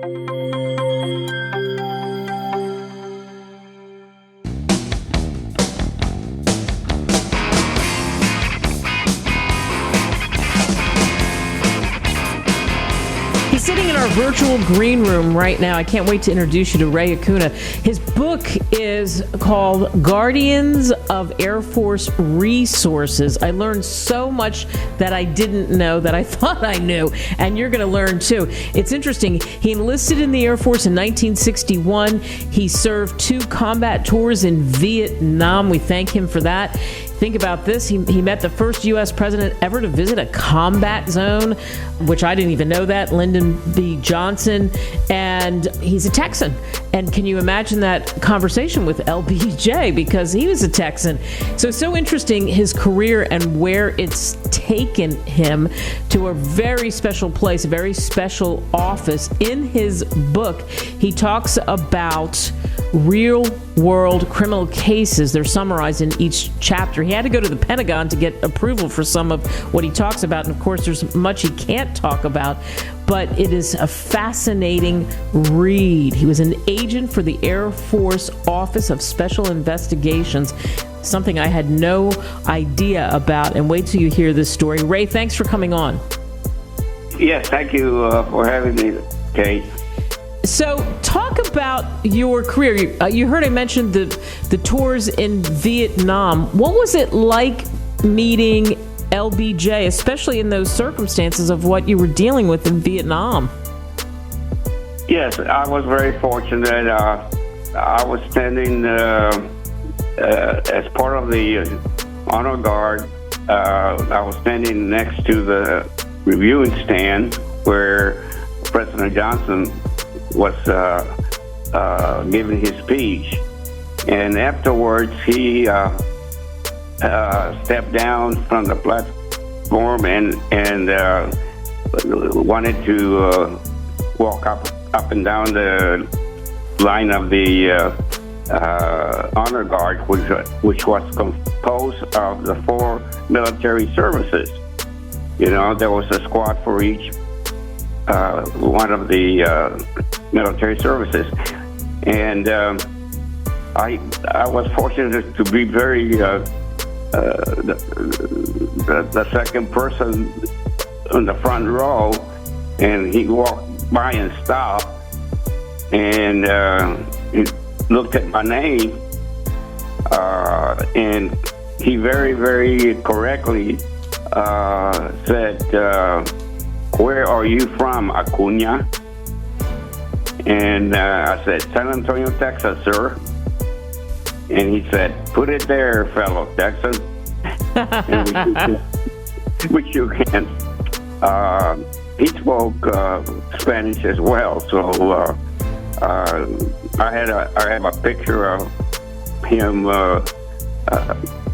Sitting in our virtual green room right now. I can't wait to introduce you to Ray Acuña. His book is called Guardians of Air Force Resources. I learned so much that I didn't know that I thought I knew, and you're going to learn too. It's interesting. He enlisted in the Air Force in 1961. He served 2 combat tours in Vietnam. We thank him for that. Think about this. He met the first U.S. president ever to visit a combat zone, which I didn't even know that, Lyndon B. Johnson. And he's a Texan. And can you imagine that conversation with LBJ, because he was a Texan? So interesting, his career and where it's taken him to a very special place, a very special office. In his book, he talks about real-world criminal cases. They're summarized in each chapter. He had to go to the Pentagon to get approval for some of what he talks about, and of course there's much he can't talk about, but it is a fascinating read. He was an agent for the Air Force Office of Special Investigations, something I had no idea about, and wait till you hear this story. Ray, thanks for coming on. Yes, thank you for having me, Kate. So talk about your career. You heard I mentioned the tours in Vietnam. What was it like meeting LBJ, especially in those circumstances of what you were dealing with in Vietnam? Yes, I was very fortunate. I was standing as part of the honor guard. I was standing next to the reviewing stand where President Johnson was giving his speech, and afterwards he stepped down from the platform and wanted to walk up and down the line of the honor guard, which was composed of the 4 military services. You know, there was a squad for each one of the military services, and I was fortunate to be the second person on the front row, and he walked by and stopped, and he looked at my name, and he very, very correctly said, "Where are you from, Acuña?" And I said, "San Antonio, Texas, sir." And he said, "Put it there, fellow Texan." And we shook hands. He spoke Spanish as well, so I have a picture of him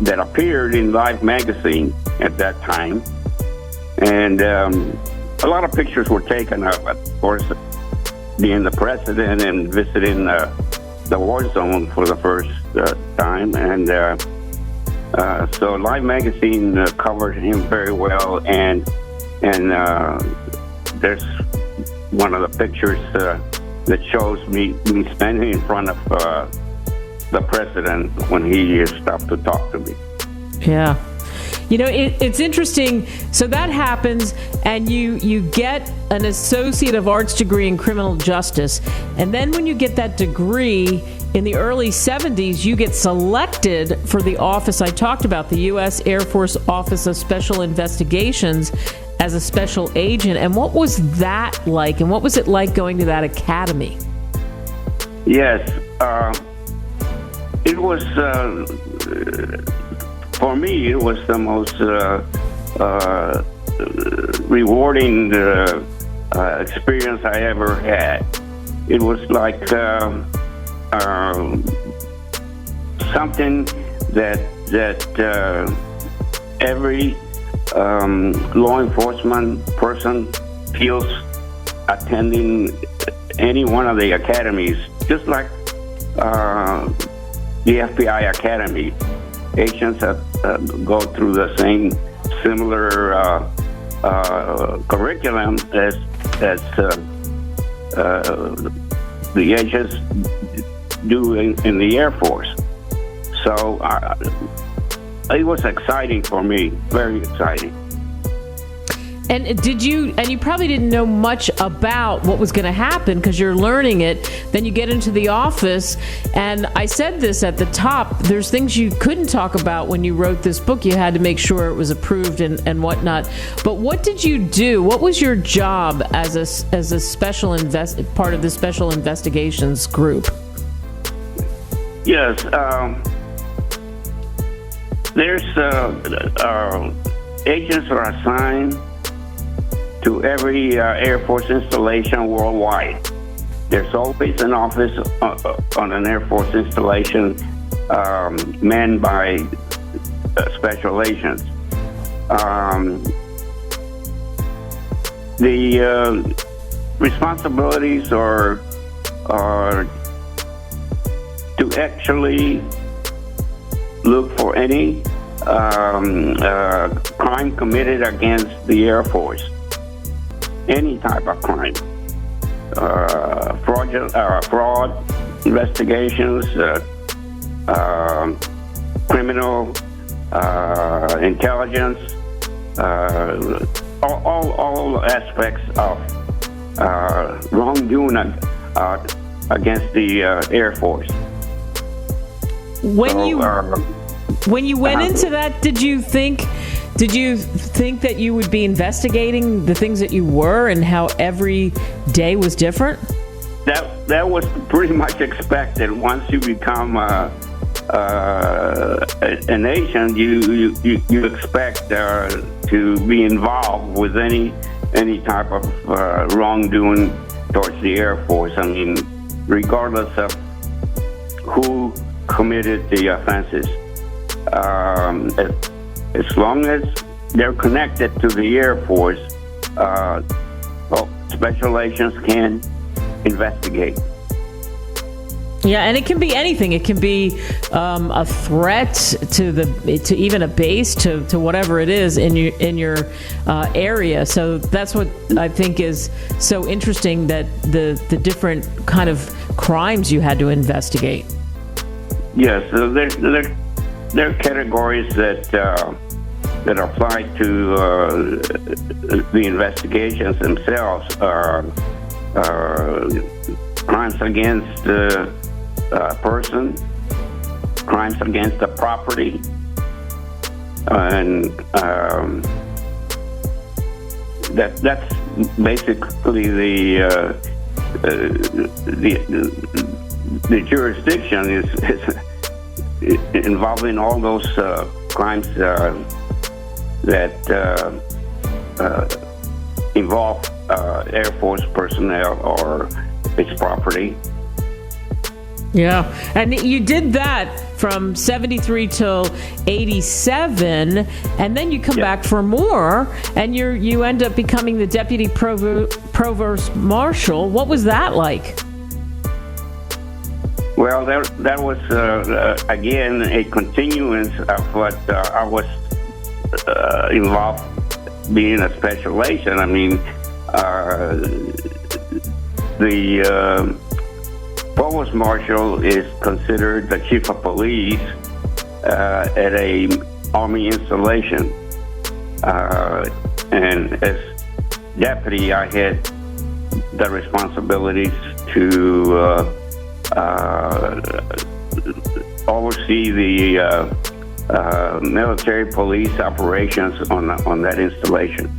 that appeared in Life magazine at that time, and a lot of pictures were taken of, of course, being the president and visiting the war zone for the first time. And so Life magazine covered him very well. And there's one of the pictures that shows me standing in front of the president when he stopped to talk to me. Yeah. You know, it's interesting. So that happens, and you get an Associate of Arts degree in criminal justice. And then when you get that degree in the early 70s, you get selected for the office I talked about, the U.S. Air Force Office of Special Investigations, as a special agent. And what was that like? And what was it like going to that academy? Yes. It was... For me, it was the most rewarding experience I ever had. It was like something that every law enforcement person feels attending any one of the academies, just like the FBI Academy. Agents that go through the same similar curriculum as the agents do in the Air Force. So it was exciting for me, very exciting. And you probably didn't know much about what was going to happen because you're learning it. Then you get into the office, and I said this at the top, there's things you couldn't talk about when you wrote this book. You had to make sure it was approved and whatnot. But what did you do? What was your job as a part of the special investigations group? Yes, there's agents are assigned to every Air Force installation worldwide. There's always an office on an Air Force installation manned by special agents. The responsibilities are to actually look for any crime committed against the Air Force. Any type of crime, fraud investigations, criminal intelligence, all aspects of wrongdoing against the Air Force. When you went into that, did you think that you would be investigating the things that you were and how every day was different? That was pretty much expected. Once you become an agent, you expect to be involved with any type of wrongdoing towards the Air Force. I mean, regardless of who committed the offenses. As long as they're connected to the Air Force, special agents can investigate. Yeah, and it can be anything. It can be a threat to even a base, to whatever it is in your area. So that's what I think is so interesting, that the different kind of crimes you had to investigate. Yes, so there are categories that apply to the investigations themselves. Crimes against the person, crimes against the property, and that's basically the jurisdiction is involving all those crimes that involve Air Force personnel or its property. Yeah, and you did that from 73 till 87, and then you come back for more, and you end up becoming the deputy provost marshal. What was that like? Well, that was again a continuance of what I was involved being a special agent. I mean, the provost marshal is considered the chief of police at a Army installation, and as deputy, I had the responsibilities to oversee the military police operations on that installation.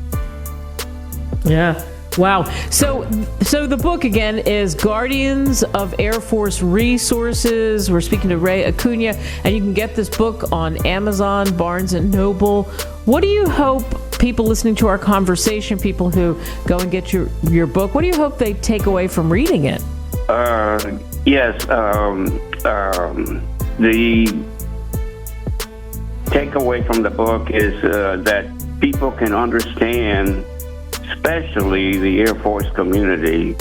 Yeah. Wow. So the book again is Guardians of Air Force Resources. We're speaking to Ray Acuña, and you can get this book on Amazon, Barnes & Noble. What do you hope people listening to our conversation, people who go and get your book, what do you hope they take away from reading it? Yes. The takeaway from the book is that people can understand, especially the Air Force community,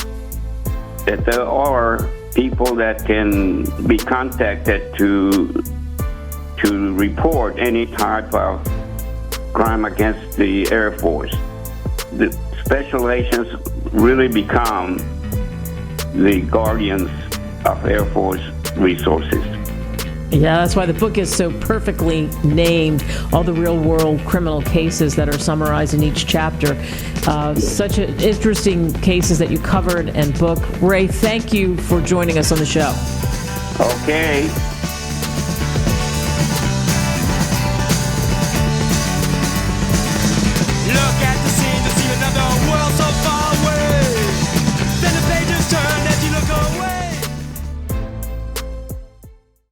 that there are people that can be contacted to report any type of crime against the Air Force. The special agents really become the guardians of Air Force resources. Yeah, that's why the book is so perfectly named. All the real-world criminal cases that are summarized in each chapter. Such interesting cases that you covered and book. Ray, thank you for joining us on the show. Okay.